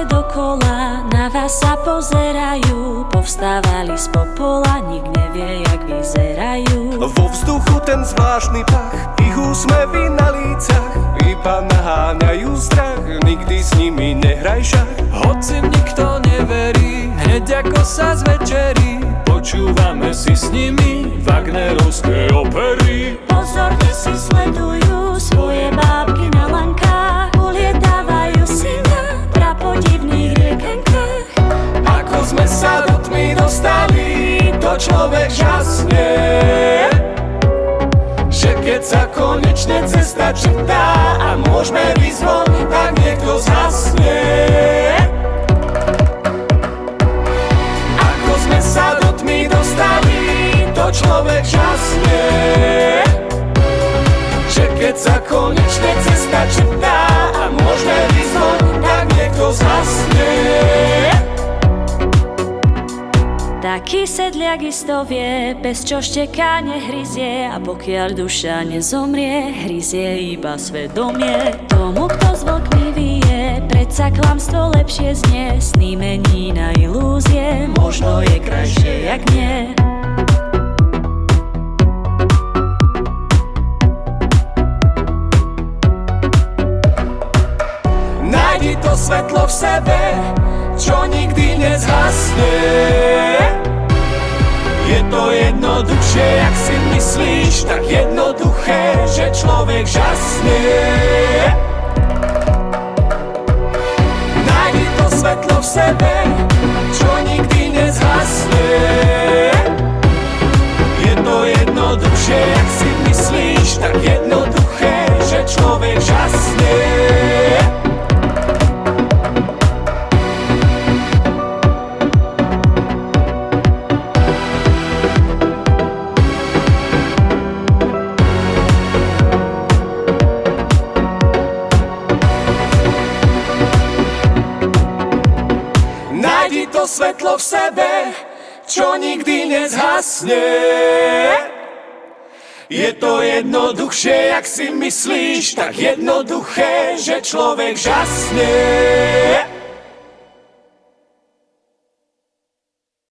svete dokola, na vás sa pozerajú. Povstávali z popola, nik nevie, jak vyzerajú. Vo vzduchu ten zvláštny pach, ich úsmevy na lícach iba naháňajú strach, nikdy s nimi nehraj šach. Hoci nikto neverí, hneď ako sa zvečerí, počúvame si s nimi Wagnerovské opery. Pozorne si sledujú svoje bábky na lankách, ulietávajú si na prapodivných riekenkách. Ako sme sa do tmy dostali, to človek žasne, že keď sa konečne cesta črtá a môžeme výsť von, tak niekto zhasne. Ako sme sa do tmy dostali, to človek žasne, že keď sa konečne cesta črtá a môžeme výsť von, tak niekto zhasne. Taký sedliak isto vie, bez čo šteká nehryzie, a pokiaľ duša nezomrie, hryzie iba svedomie. Tomu, kto s vlkmi vie, predsa klamstvo lepšie znie, sny mení na ilúzie, možno je krajšie jak nie. Nájdi to svetlo v sebe, čo nikdy nezhasne. Je to jednoduchšie, jak si myslíš, tak jednoduché, že človek žasne. Nájdi to svetlo v sebe, čo nikdy nezhasne. Je to jednoduchšie, jak si myslíš, tak jednoduché, že človek žasne. Nájdi to svetlo v sebe, čo nikdy nezhasne. Je to jednoduchšie, jak si myslíš, tak jednoduché, že človek žasne.